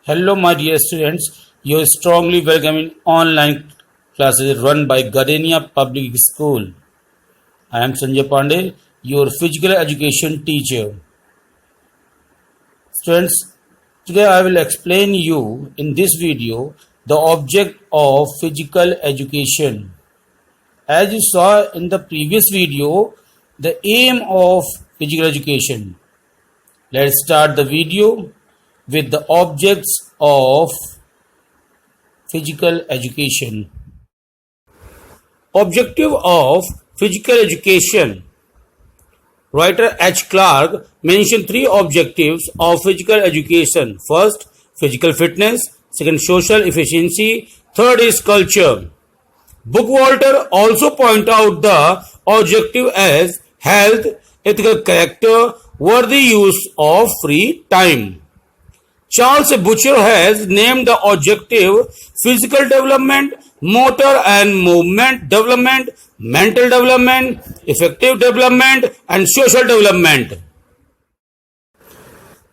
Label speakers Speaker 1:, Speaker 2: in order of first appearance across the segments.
Speaker 1: Hello, my dear students. You are strongly welcome in online classes run by Gardenia Public School. I am Sanjay Pandey, your physical education teacher. Students, today I will explain you in this video the object of physical education. As you saw in the previous video, the aim of physical education. Let's start the video with the objects of physical education. Objective of physical education. Writer H. Clark mentioned three objectives of physical education. First, physical fitness. Second, social efficiency. Third is culture. Bookwalter also point out the objective as health, ethical character, worthy use of free time. Charles Butcher has named the objective physical development, motor and movement development, mental development, effective development, and social development.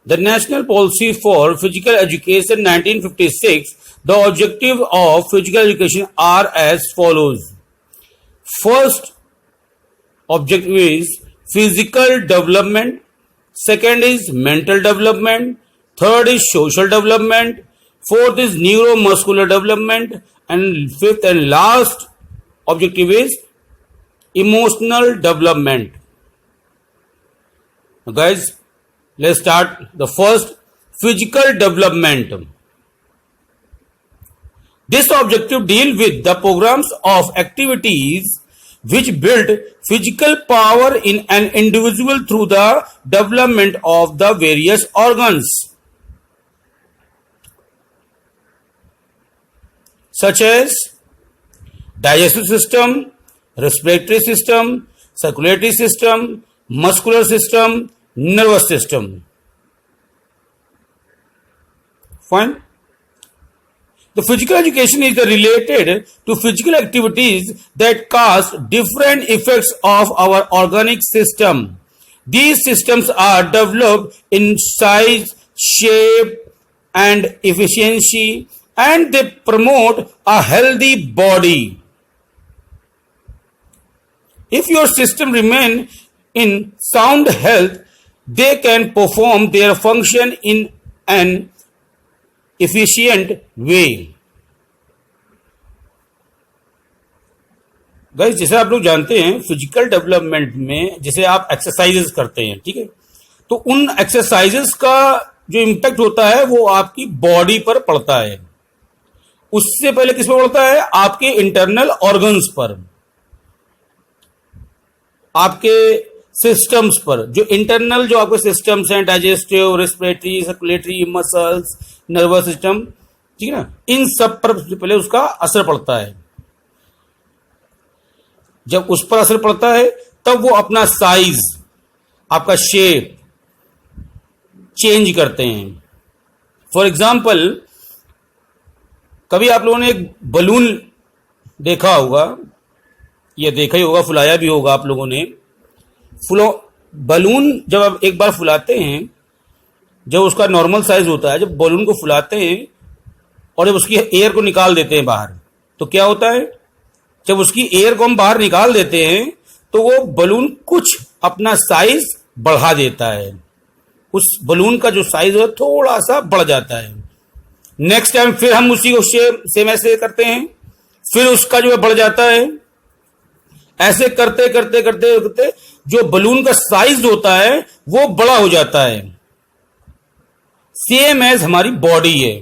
Speaker 1: The National Policy for Physical Education 1956, the objective of physical education are as follows. First objective is physical development, second is mental development, third is social development, fourth is neuromuscular development, and fifth and last objective is emotional development. Now guys, let's start the first, physical development. This objective deals with the programs of activities which build physical power in an individual through the development of the various organs, such as digestive system, respiratory system, circulatory system, muscular system, nervous system. Fine. The physical education is related to physical activities that cause different effects of our organic system. These systems are developed in size, shape, and efficiency, and they promote a healthy body. If your system remain in sound health, they can perform their function in an efficient way. Guys, जैसे आप लोग जानते हैं physical development में जैसे आप exercises करते हैं, ठीक है, तो उन एक्सरसाइजेस का जो इम्पैक्ट होता है वो आपकी बॉडी पर पड़ता है. उससे पहले किस पर पड़ता है? आपके इंटरनल ऑर्गन्स पर, आपके सिस्टम्स पर. जो इंटरनल जो आपके सिस्टम्स हैं, digestive, respiratory, circulatory, muscles, nervous system, ठीक है ना, इन सब पर पहले उसका असर पड़ता है. जब उस पर असर पड़ता है तब वो अपना साइज, आपका शेप चेंज करते हैं. फॉर एग्जाम्पल, कभी आप लोगों ने एक बलून देखा होगा, या देखा ही होगा, फुलाया भी होगा आप लोगों ने. बलून जब आप एक बार फुलाते हैं, जब उसका नॉर्मल साइज होता है, जब बलून को फुलाते हैं और जब उसकी एयर को निकाल देते हैं बाहर, तो क्या होता है? जब उसकी एयर को हम बाहर निकाल देते हैं तो वो बलून कुछ अपना साइज बढ़ा देता है. उस बलून का जो साइज है थोड़ा सा बढ़ जाता है. नेक्स्ट टाइम फिर हम उसी को सेम ऐसे करते हैं, फिर उसका जो है बढ़ जाता है. ऐसे करते करते करते करते जो बलून का साइज होता है वो बड़ा हो जाता है. सेम एज हमारी बॉडी है.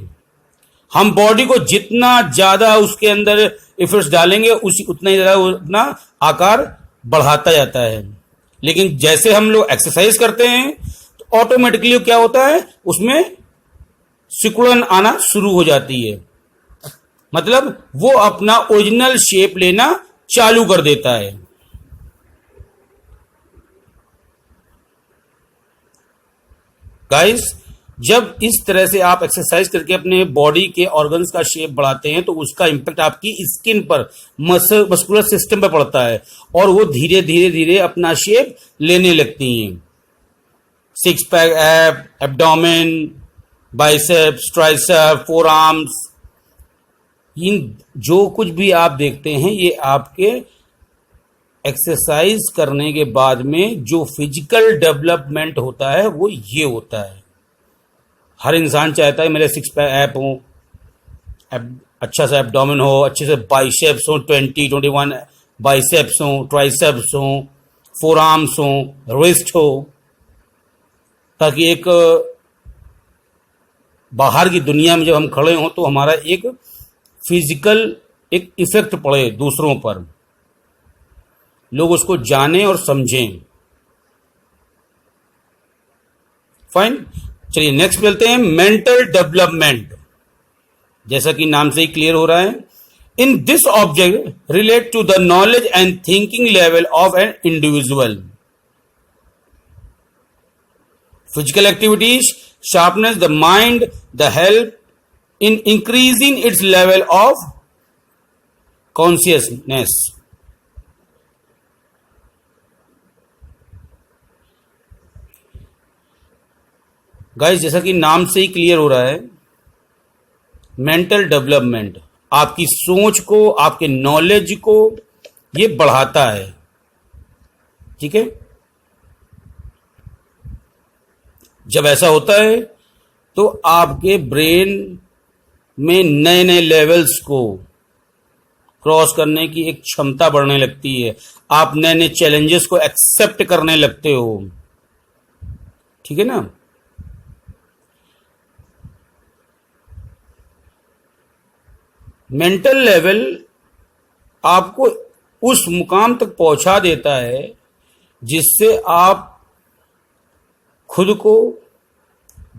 Speaker 1: हम बॉडी को जितना ज्यादा उसके अंदर एफर्ट्स डालेंगे उतना ही ज्यादा उतना आकार बढ़ाता जाता है. लेकिन जैसे हम लोग एक्सरसाइज करते हैं तो ऑटोमेटिकली क्या होता है, उसमें सिकुड़न आना शुरू हो जाती है. मतलब वो अपना ओरिजिनल शेप लेना चालू कर देता है. गाइस, जब इस तरह से आप एक्सरसाइज करके अपने बॉडी के ऑर्गन्स का शेप बढ़ाते हैं तो उसका इंपैक्ट आपकी स्किन पर, मस्कुलर सिस्टम पर पड़ता है और वो धीरे धीरे धीरे अपना शेप लेने लगती हैं. Six pack, abdomen, biceps, tricep, forearms, इन जो कुछ भी आप देखते हैं ये आपके एक्सरसाइज करने के बाद में जो फिजिकल डेवलपमेंट होता है वो ये होता है। हर इंसान चाहता है मेरे सिक्स पैक ऐप हो, अच्छा सा एब्डोमेन हो, अच्छे से बाइसेप्स हो, 21 बाइसेप्स हो, ट्राइसेप्स हो, फोर आर्म्स हो, रिस्ट हो, ताकि एक बाहर की दुनिया में जब हम खड़े हों तो हमारा एक फिजिकल एक इफेक्ट पड़े दूसरों पर, लोग उसको जानें और समझें। फाइन, चलिए नेक्स्ट चलते हैं, मेंटल डेवलपमेंट। जैसा कि नाम से ही क्लियर हो रहा है, in this object relate to the knowledge and thinking level of an individual. Physical activities sharpness the mind, the help in increasing its level of consciousness. Guys, जैसा कि नाम से ही क्लियर हो रहा है, मेंटल डेवलपमेंट आपकी सोच को, आपके नॉलेज को ये बढ़ाता है। ठीक है, जब ऐसा होता है तो आपके ब्रेन में नए नए लेवल्स को क्रॉस करने की एक क्षमता बढ़ने लगती है, आप नए नए चैलेंजेस को एक्सेप्ट करने लगते हो। ठीक है ना, मेंटल लेवल आपको उस मुकाम तक पहुंचा देता है जिससे आप खुद को,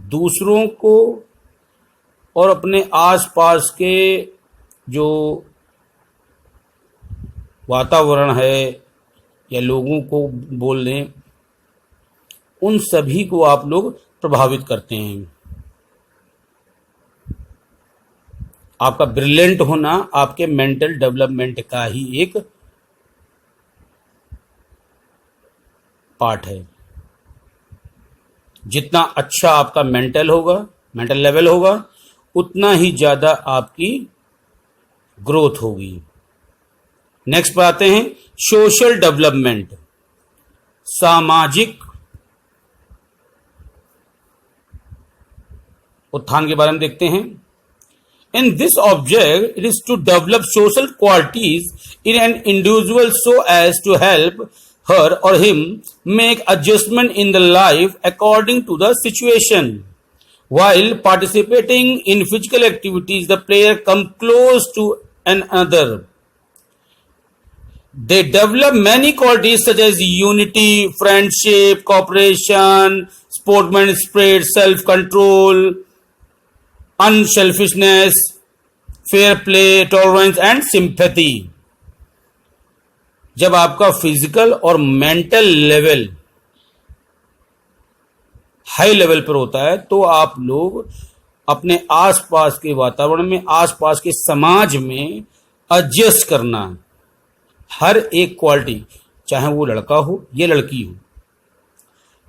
Speaker 1: दूसरों को और अपने आसपास के जो वातावरण है या लोगों को बोल लें, उन सभी को आप लोग प्रभावित करते हैं। आपका ब्रिलियंट होना आपके मेंटल डेवलपमेंट का ही एक पार्ट है। जितना अच्छा आपका मेंटल लेवल होगा, उतना ही ज्यादा आपकी ग्रोथ होगी। नेक्स्ट पर आते हैं, सोशल डेवलपमेंट, सामाजिक उत्थान के बारे में देखते हैं। In this object it is to develop social qualities in an individual so as to help her or him make adjustment in the life according to the situation. While participating in physical activities, the player come close to another. They develop many qualities such as unity, friendship, cooperation, sportsman spirit, self-control, unselfishness, fair play, tolerance and sympathy. जब आपका physical और mental level high level पर होता है तो आप लोग अपने आसपास के वातावरण में, आसपास के समाज में एडजस्ट करना, हर एक क्वालिटी, चाहे वो लड़का हो या लड़की हो,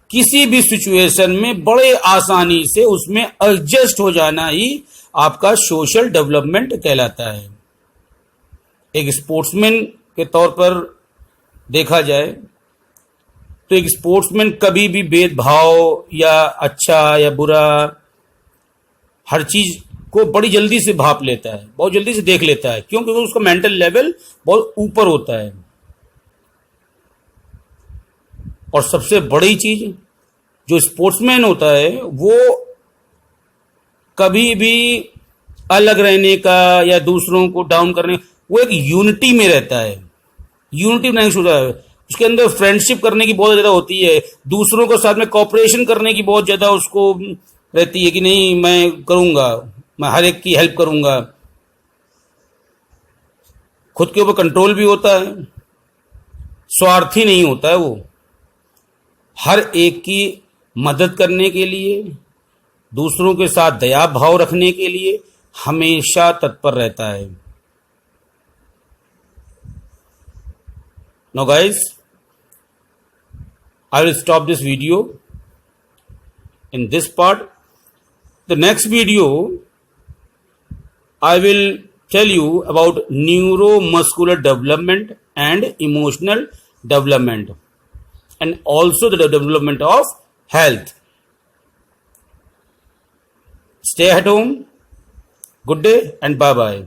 Speaker 1: किसी भी सिचुएशन में बड़े आसानी से उसमें एडजस्ट हो जाना ही आपका सोशल डेवलपमेंट कहलाता है। एक स्पोर्ट्समैन के तौर पर देखा जाए तो एक स्पोर्ट्समैन कभी भी भेदभाव या अच्छा या बुरा हर चीज को बड़ी जल्दी से भाप लेता है, बहुत जल्दी से देख लेता है, क्योंकि उसका मेंटल लेवल बहुत ऊपर होता है। और सबसे बड़ी चीज, जो स्पोर्ट्समैन होता है वो कभी भी अलग रहने का या दूसरों को डाउन करने, वो एक यूनिटी में रहता है, यूनिटी नहीं होता है। उसके अंदर फ्रेंडशिप करने की बहुत ज्यादा होती है, दूसरों के साथ में कोऑपरेशन करने की बहुत ज्यादा उसको रहती है कि नहीं मैं करूंगा, मैं हर एक की हेल्प करूंगा। खुद के ऊपर कंट्रोल भी होता है, स्वार्थी नहीं होता है, वो हर एक की मदद करने के लिए, दूसरों के साथ दया भाव रखने के लिए हमेशा तत्पर रहता है। Now guys, I will stop this video in this part. The next video, I will tell you about neuromuscular development and emotional development, and also the development of health. Stay at home. Good day and bye bye.